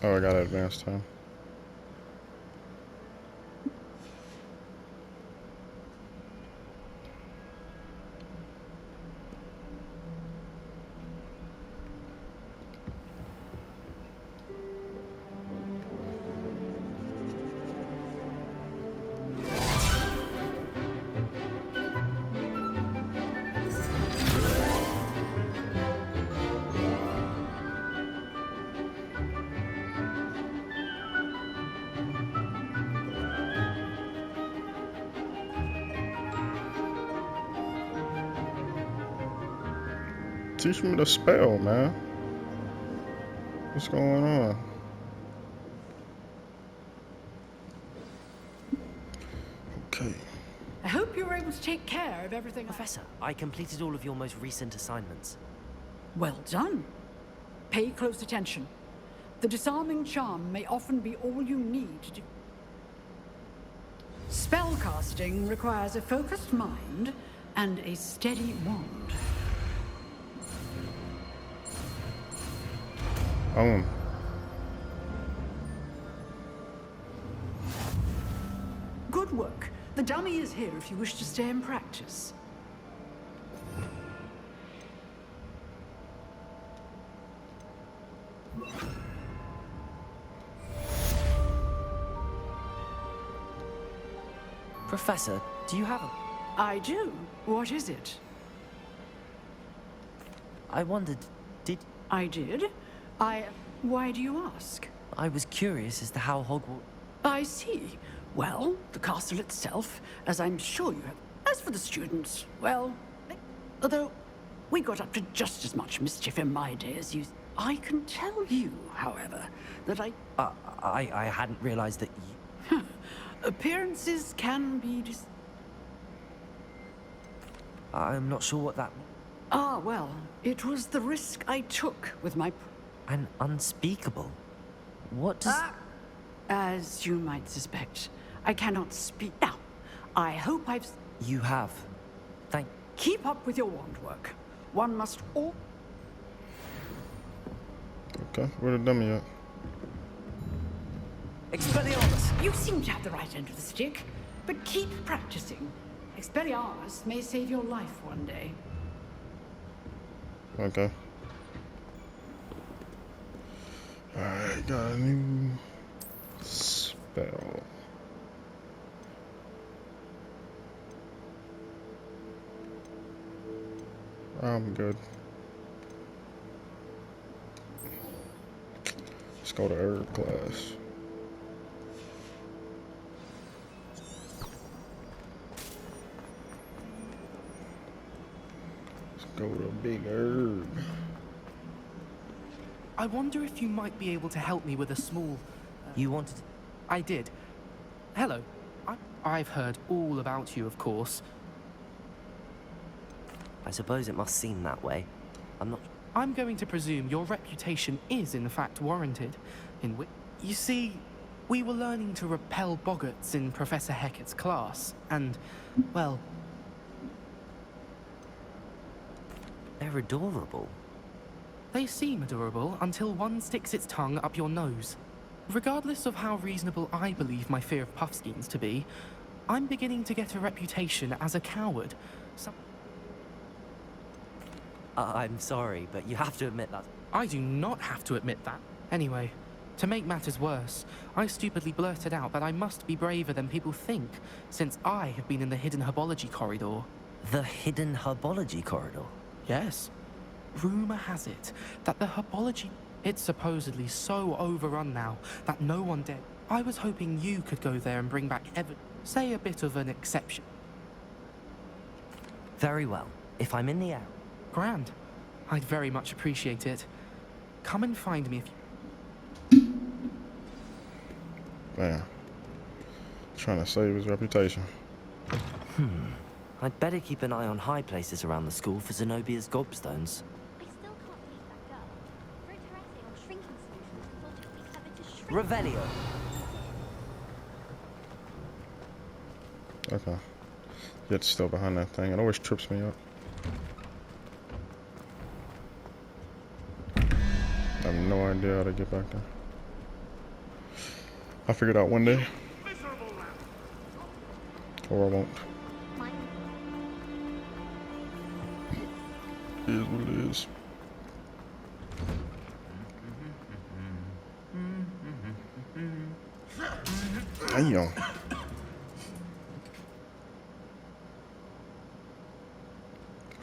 Oh, I got advanced time. Teach me the spell, man. What's going on? Okay. I hope you were able to take care of everything. Professor, I completed all of your most recent assignments. Well done. Pay close attention. The disarming charm may often be all you need to do. Spellcasting requires a focused mind and a steady wand. Good work. The dummy is here if you wish to stay and practice. Professor, do you have a... I do. What is it? I wondered, did... I did. Why do you ask? I was curious as to how Hogwarts... I see. Well, the castle itself, as I'm sure you have. As for the students, well, although we got up to just as much mischief in my day as you. I can tell you, however, that I hadn't realized that you... Appearances can be I'm not sure what that... Ah, well, it was the risk I took with my... An unspeakable... What does... As you might suspect, I cannot speak. Now, I hope I've... You have. Thank... Keep up with your wand work. One must all... Okay, where the dummy at? Expelliarmus! You seem to have the right end of the stick, but keep practicing. Expelliarmus may save your life one day. Okay. Alright, got a new spell. I'm good. Let's go to herb class. Let's go to big herb. I wonder if you might be able to help me with a small... You wanted... I did. Hello. I've heard all about you, of course. I suppose it must seem that way. I'm not... I'm going to presume your reputation is in fact warranted. You see, we were learning to repel boggarts in Professor Hecat's class, and, well... They're adorable. They seem adorable until one sticks its tongue up your nose. Regardless of how reasonable I believe my fear of puffskeins to be, I'm beginning to get a reputation as a coward. I'm sorry, but you have to admit that... I do not have to admit that. Anyway, to make matters worse, I stupidly blurted out that I must be braver than people think, since I have been in the hidden herbology corridor. The hidden herbology corridor? Yes. Rumor has it that the herbology... It's supposedly so overrun now that no one dare. I was hoping you could go there and bring back say a bit of an exception. Very well. If I'm in the air... Grand. I'd very much appreciate it. Come and find me if you... Man. Trying to save his reputation. I'd better keep an eye on high places around the school for Zenobia's gobstones. I still can't believe that girl. Wrote her essay on shrinking solutions and thought it would be clever to shrink. Revelio! Okay. Yet still behind that thing. It always trips me up. I have no idea how to get back there. I'll figure it out one day. Or I won't. Mine. It is what it is. Damn.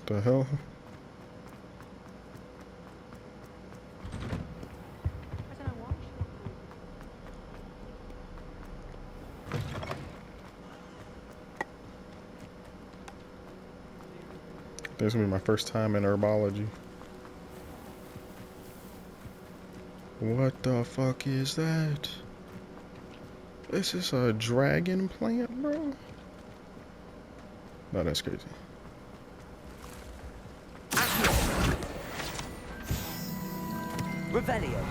The hell? I don't know why. This is gonna be my first time in herbology. What the fuck is that? This is a dragon plant, bro? No, that's crazy. Revelio.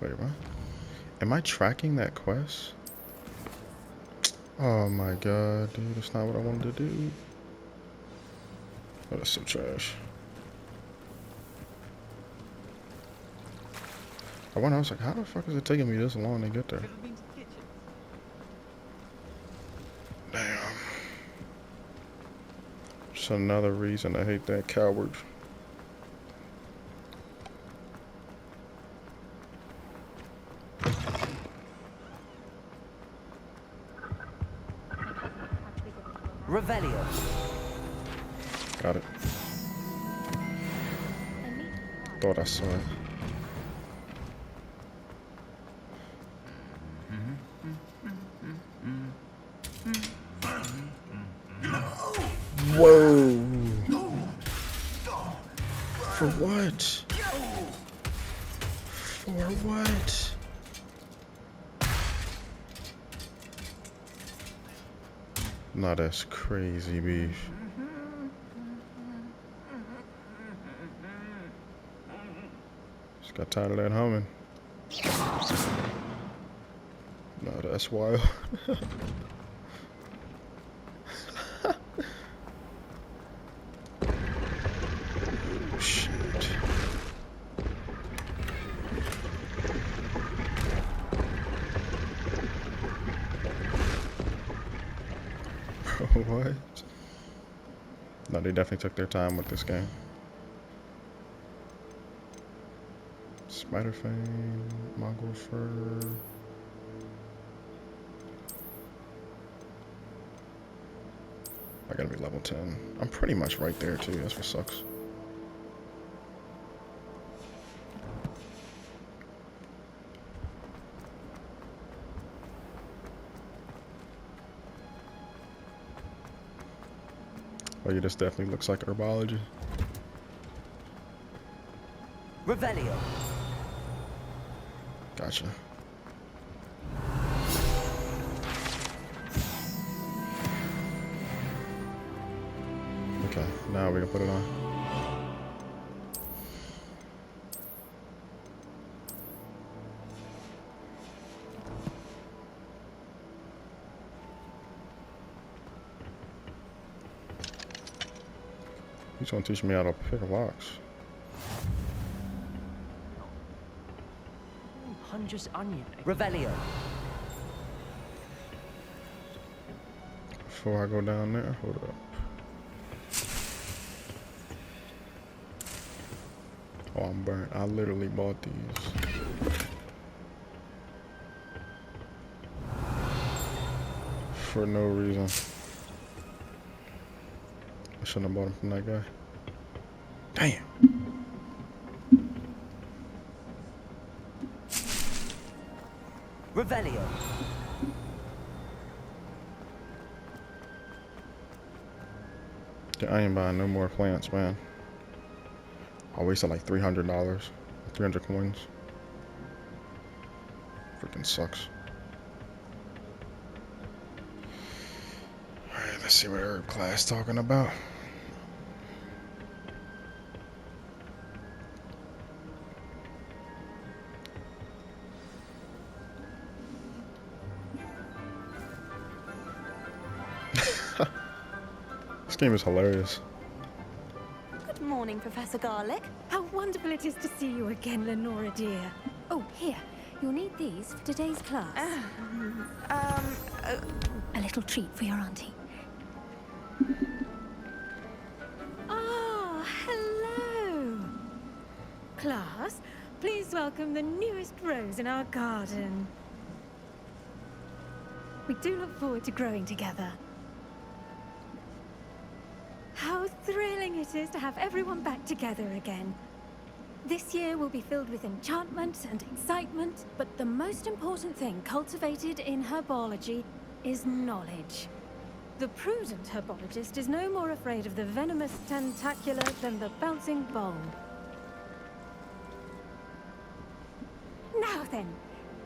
Wait, what? Am I tracking that quest? Oh my god, dude, that's not what I wanted to do. Oh, that's so trash. I was like, how the fuck is it taking me this long to get there? Damn. Just another reason I hate that coward. Revelio. Got it. Thought I saw it. Whoa! For what? For what? Nah, that's crazy beef. Just got tired of that humming. Nah, that's wild. Shit. What? No, they definitely took their time with this game. Spider Fang, Mongol Fur. I gotta be level 10. I'm pretty much right there too, that's what sucks. Oh yeah, this definitely looks like herbology. Revelio. Gotcha. Okay, now we can put it on. He's gonna teach me how to pick locks. Hundreds onion. Revelio. Before I go down there, hold up. Oh, I'm burnt. I literally bought these. For no reason. I shouldn't have bought them from that guy. Damn. Revelio. Yeah, I ain't buying no more plants, man. I wasted like $300. 300 coins. Freaking sucks. Alright, let's see what herb class talking about. game is hilarious. Good morning, Professor Garlic. How wonderful it is to see you again, Lenora dear. Oh, here. You'll need these for today's class. A little treat for your auntie. Ah, hello. Class, please welcome the newest rose in our garden. We do look forward to growing together. How thrilling it is to have everyone back together again. This year will be filled with enchantment and excitement, but the most important thing cultivated in herbology is knowledge. The prudent herbologist is no more afraid of the venomous tentacula than the bouncing bulb. Now then,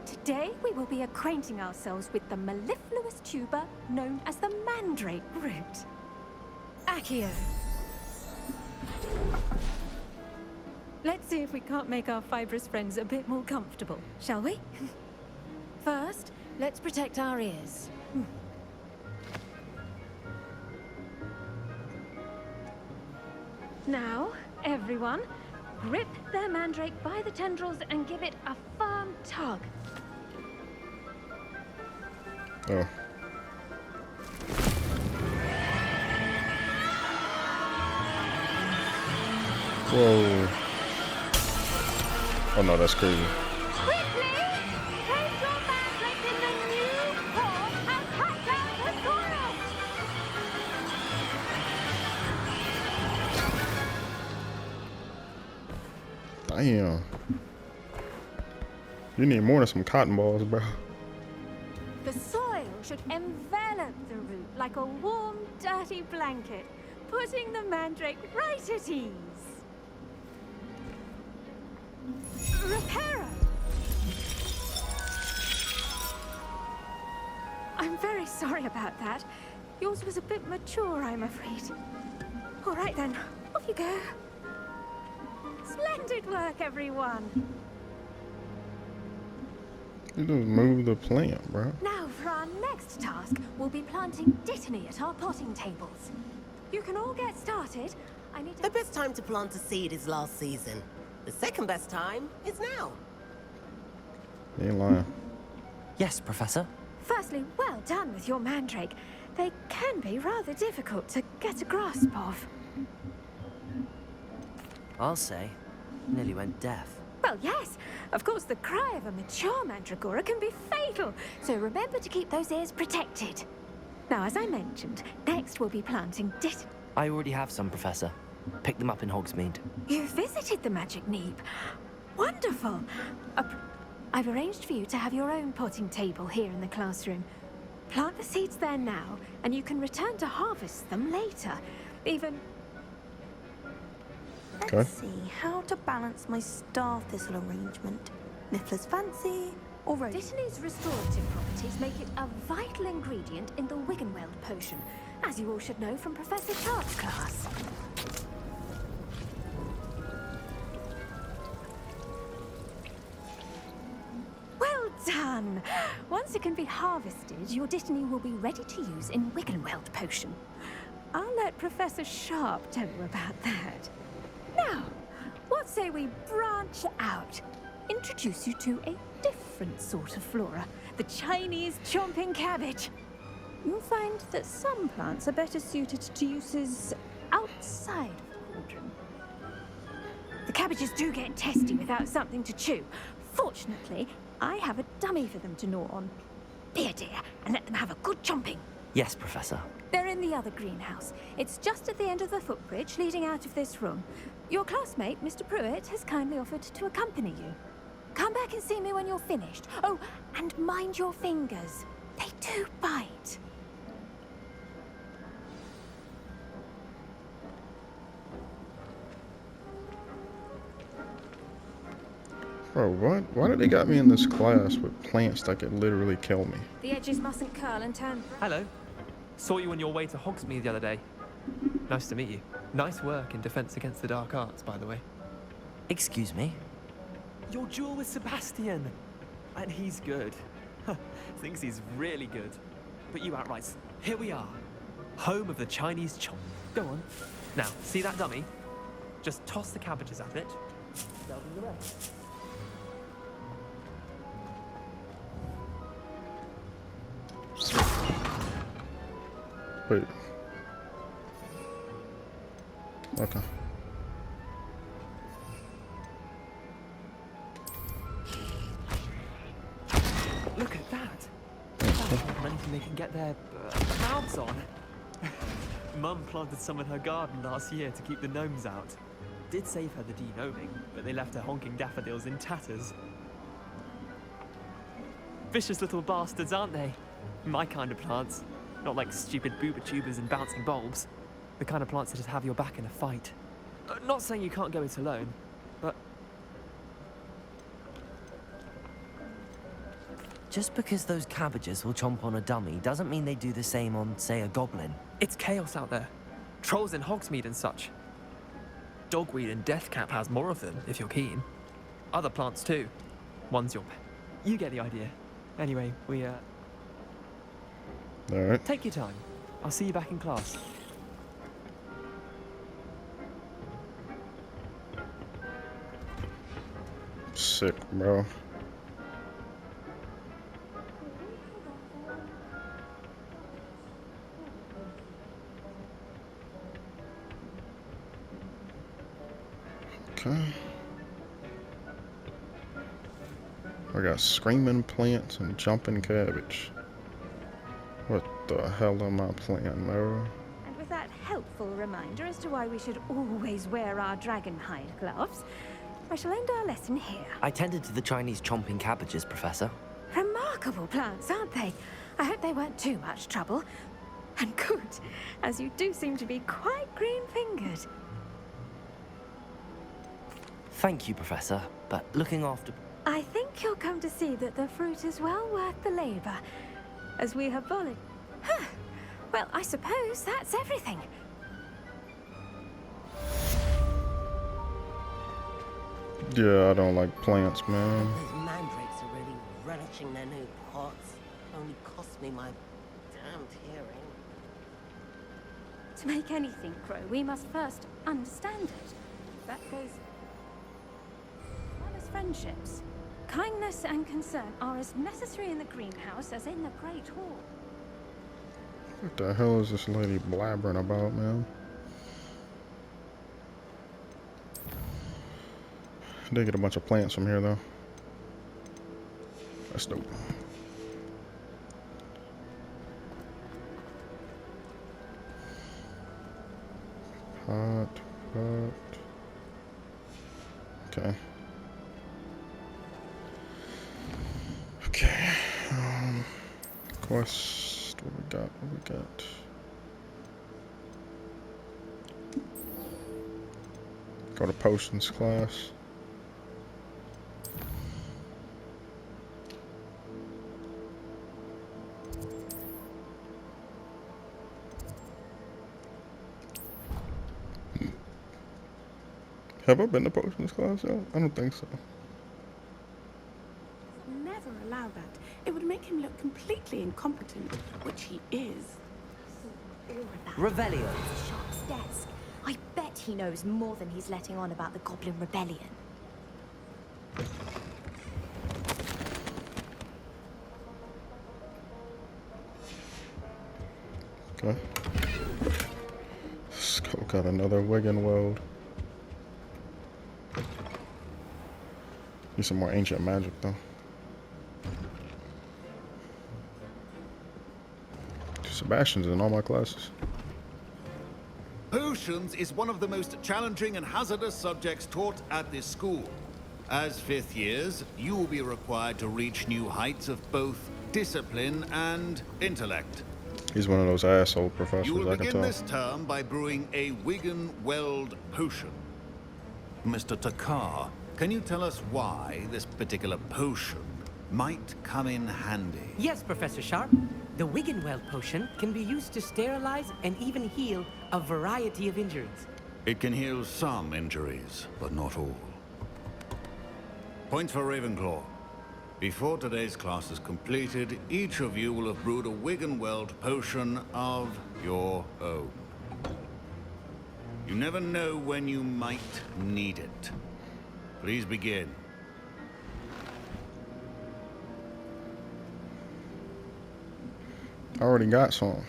today we will be acquainting ourselves with the mellifluous tuber known as the mandrake root. Accio. Let's see if we can't make our fibrous friends a bit more comfortable, shall we? First, let's protect our ears. Now, everyone, grip their mandrake by the tendrils and give it a firm tug. Oh. Whoa. Oh no, that's crazy. Quickly! Place your mandrake in the new pot and cut down the soil! Damn. You need more than some cotton balls, bro. The soil should envelop the root like a warm, dirty blanket, putting the mandrake right at ease. Reparo! I'm very sorry about that. Yours was a bit mature, I'm afraid. All right then, off you go. Splendid work, everyone. You just move the plant, bro. Now for our next task, we'll be planting dittany at our potting tables. You can all get started. I need to... The best time to plant a seed is last season. The second best time is now. You ain't lying. Yes, Professor. Firstly, well done with your mandrake. They can be rather difficult to get a grasp of. I'll say. Nearly went deaf. Well, yes. Of course, the cry of a mature mandragora can be fatal, so remember to keep those ears protected. Now, as I mentioned, next we'll be planting dittany. I already have some, Professor. Pick them up in Hogsmeade. You visited the Magic Neep. Wonderful. I've arranged for you to have your own potting table here in the classroom. Plant the seeds there now, and you can return to harvest them later. Even... Okay. Let's see how to balance my star thistle arrangement. Niffler's fancy or rose. Dittany's restorative properties make it a vital ingredient in the Wiggenweld potion, as you all should know from Professor Sharp's class. Well done! Once it can be harvested, your dittany will be ready to use in Wiggenweld potion. I'll let Professor Sharp tell you about that. Now, what say we branch out? Introduce you to a different sort of flora, the Chinese chomping cabbage. You'll find that some plants are better suited to uses outside of the cauldron. The cabbages do get testy without something to chew. Fortunately, I have a dummy for them to gnaw on. Here, dear, and let them have a good chomping. Yes, Professor. They're in the other greenhouse. It's just at the end of the footbridge leading out of this room. Your classmate, Mr. Pruitt, has kindly offered to accompany you. Come back and see me when you're finished. Oh, and mind your fingers. They do bite. Bro, what? Why did they got me in this class with plants that could literally kill me? The edges mustn't curl and turn. Hello. Saw you on your way to Hogsmeade the other day. Nice to meet you. Nice work in Defense Against the Dark Arts, by the way. Excuse me? Your duel with Sebastian. And he's good. Thinks he's really good. But you outright. Here we are. Home of the Chinese chomp. Go on. Now, see that dummy? Just toss the cabbages at it. They'll do the rest. Wait. Okay. Look at that. That's anything they can get their mouths on. Mum planted some in her garden last year to keep the gnomes out. Did save her the de-gnoming, but they left her honking daffodils in tatters. Vicious little bastards, aren't they? My kind of plants. Not like stupid booba tubers and bouncing bulbs. The kind of plants that'd have your back in a fight. Not saying you can't go it alone, but... Just because those cabbages will chomp on a dummy doesn't mean they do the same on, say, a goblin. It's chaos out there. Trolls in Hogsmeade and such. Dogweed and Deathcap has more of them, if you're keen. Other plants too. One's your pet. You get the idea. Anyway, we, Alright. take your time. I'll see you back in class. Sick, bro. Okay. I got screaming plants and jumping cabbage. What the hell am I playing, bro? And with that helpful reminder as to why we should always wear our dragonhide gloves, I shall end our lesson here. I tended to the Chinese chomping cabbages, Professor. Remarkable plants, aren't they? I hope they weren't too much trouble. And good, as you do seem to be quite green-fingered. Thank you, Professor, but looking after... I think you'll come to see that the fruit is well worth the labor, as we have volunteered. Huh. Well, I suppose that's everything. Yeah, I don't like plants, man. Those mandrakes are really relishing their new pots. Only cost me my damned hearing. To make anything grow, we must first understand it. That goes as well as friendships. Kindness and concern are as necessary in the greenhouse as in the Great Hall. What the hell is this lady blabbering about, man? They get a bunch of plants from here, though. That's dope. Pot. Okay. Okay. Quest. What we got? What we got? Go to potions class. Have I been to potions class yet? I don't think so. Never allow that. It would make him look completely incompetent, which he is. All of that Revelio. Sharp's desk. I bet he knows more than he's letting on about the Goblin Rebellion. Okay. Let's go. Got another Wigan World. Need some more ancient magic, though. Sebastian's in all my classes. Potions is one of the most challenging and hazardous subjects taught at this school. As fifth years, you will be required to reach new heights of both discipline and intellect. He's one of those asshole professors, You will I can begin tell. this term by brewing a Wigan Weld potion. Mr. Takar, can you tell us why this particular potion might come in handy? Yes, Professor Sharp. The Wiggenweld potion can be used to sterilize and even heal a variety of injuries. It can heal some injuries, but not all. Points for Ravenclaw. Before today's class is completed, each of you will have brewed a Wiggenweld potion of Your own. You never know when you might need it. Please begin. I already got some.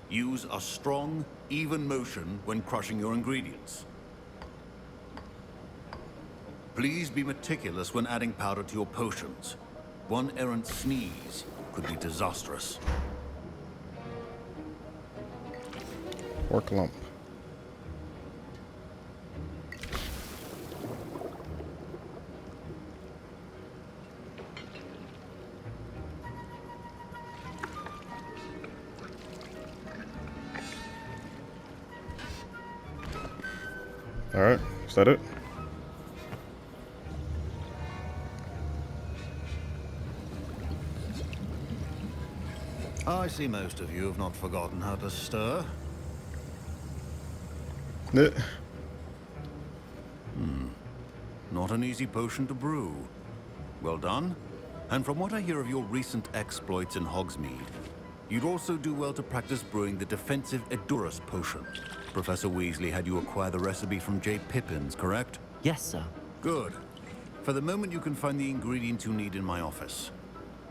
Use a strong, even motion when crushing your ingredients. Please be meticulous when adding powder to your potions. One errant sneeze could be disastrous. Pork lump. All right, is that it? I see most of you have not forgotten how to stir. Yeah. Not an easy potion to brew. Well done. And from what I hear of your recent exploits in Hogsmeade, you'd also do well to practice brewing the defensive Edurus potion. Professor Weasley had you acquire the recipe from J. Pippin's, correct? Yes, sir. Good. For the moment, you can find the ingredients you need in my office.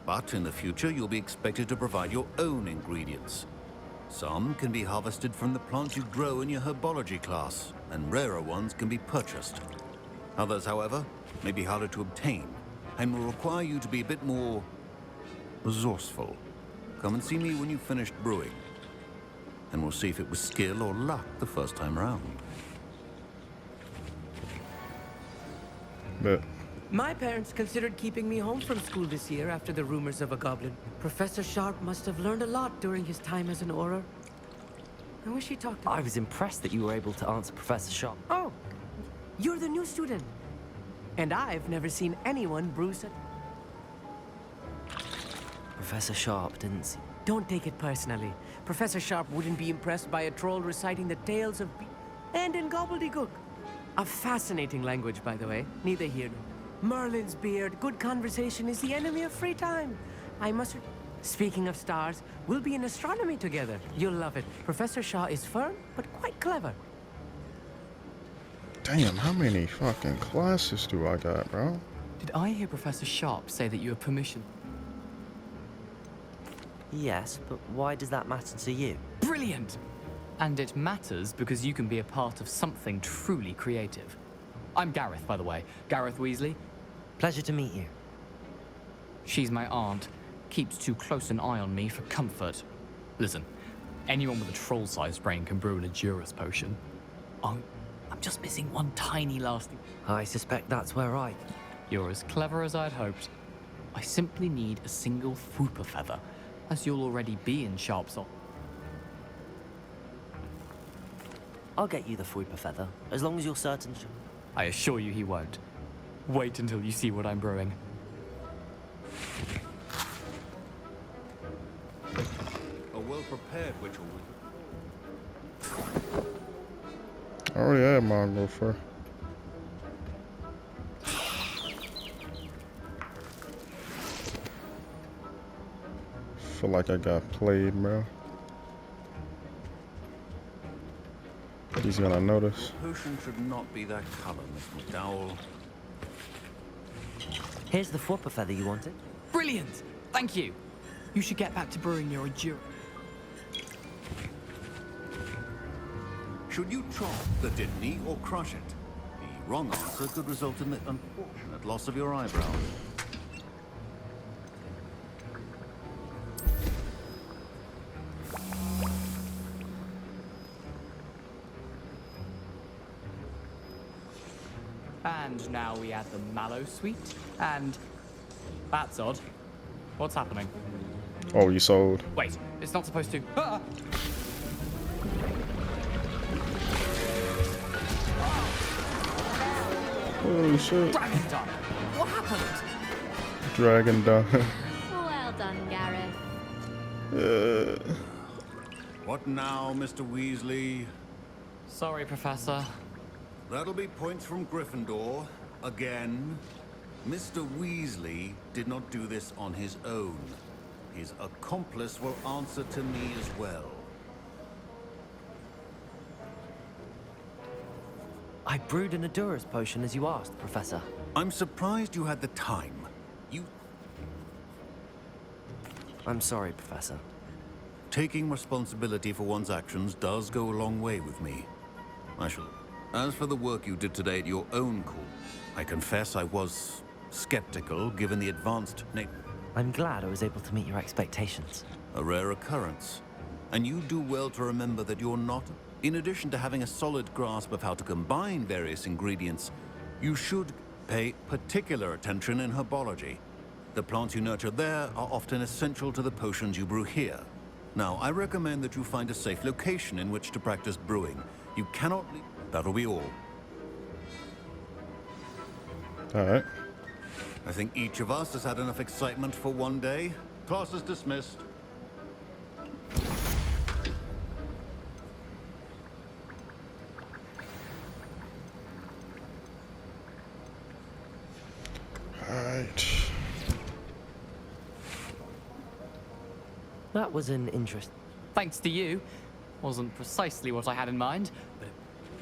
But in the future, you'll be expected to provide your own ingredients. Some can be harvested from the plants you grow in your herbology class, and rarer ones can be purchased. Others, however, may be harder to obtain, and will require you to be a bit more resourceful. Come and see me when you've finished brewing, and we'll see if it was skill or luck the first time round. Bet. My parents considered keeping me home from school this year after the rumors of a goblin. Professor Sharp must have learned a lot during his time as an Auror. I wish he talked to me. I was impressed that you were able to answer Professor Sharp. Oh, you're the new student. And I've never seen anyone brew such... Professor Sharp didn't see... Don't take it personally. Professor Sharp wouldn't be impressed by a troll reciting the tales of... and in gobbledygook. A fascinating language, by the way. Neither here nor... Merlin's beard, good conversation is the enemy of free time. I must... Speaking of stars, we'll be in astronomy together. You'll love it. Professor Shaw is firm, but quite clever. Damn, how many fucking classes do I got, bro? Did I hear Professor Sharp say that you have permission? Yes, but why does that matter to you? Brilliant! And it matters because you can be a part of something truly creative. I'm Gareth, by the way. Gareth Weasley. Pleasure to meet you. She's my aunt. Keeps too close an eye on me for comfort. Listen, anyone with a troll-sized brain can brew an Edurus potion. I'm just missing one tiny last thing. I suspect that's where I... You're as clever as I'd hoped. I simply need a single Fwooper feather, as you'll already be in Sharp's office. I'll get you the Fwooper feather, as long as you're certain... I assure you he won't. Wait until you see what I'm brewing. A well-prepared witch I already had mine go for. Feel like I got played, bro. He's gonna notice. potion should not be that color, Miss McDowell. Here's the Fwooper feather you wanted. Brilliant! Thank you! You should get back to brewing your Edurus. Should you chop the Didney or crush it? The wrong answer could result in the unfortunate loss of your eyebrows. And now we add the mallow sweet, and... That's odd. What's happening? Oh, you sold. Wait, it's not supposed to... Ah! Holy shit. Dragon done! What happened? Dragon done. Well done, Gareth. What now, Mr. Weasley? Sorry, Professor. That'll be points from Gryffindor. Again. Mr. Weasley did not do this on his own. his accomplice will answer to me as well. I brewed an Adura's potion as you asked, Professor. I'm surprised you had the time. I'm sorry, Professor. Taking responsibility for one's actions does go a long way with me. I shall. As for the work you did today at your own call, I confess I was skeptical given the advanced nature. I'm glad I was able to meet your expectations. A rare occurrence. And you do well to remember that you're not. In addition to having a solid grasp of how to combine various ingredients, you should pay particular attention in herbology. The plants you nurture there are often essential to the potions you brew here. Now, I recommend that you find a safe location in which to practice brewing. You cannot leave. That'll be all. All right. I think each of us has had enough excitement for one day. Class is dismissed. All right. That was an interest. Thanks to you. Wasn't precisely what I had in mind, but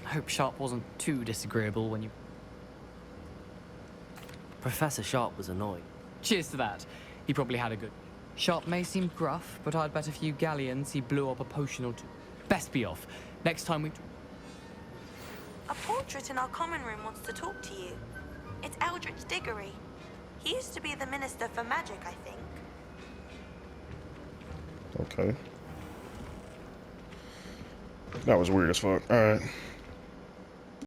I hope Sharp wasn't too disagreeable when you... Professor Sharp was annoyed. Cheers to that. He probably had a good... Sharp may seem gruff, but I'd bet a few galleons he blew up a potion or two. Best be off. Next time we... A portrait in our common room wants to talk to you. It's Eldritch Diggory. He used to be the Minister for Magic, I think. Okay. That was weird as fuck. All right.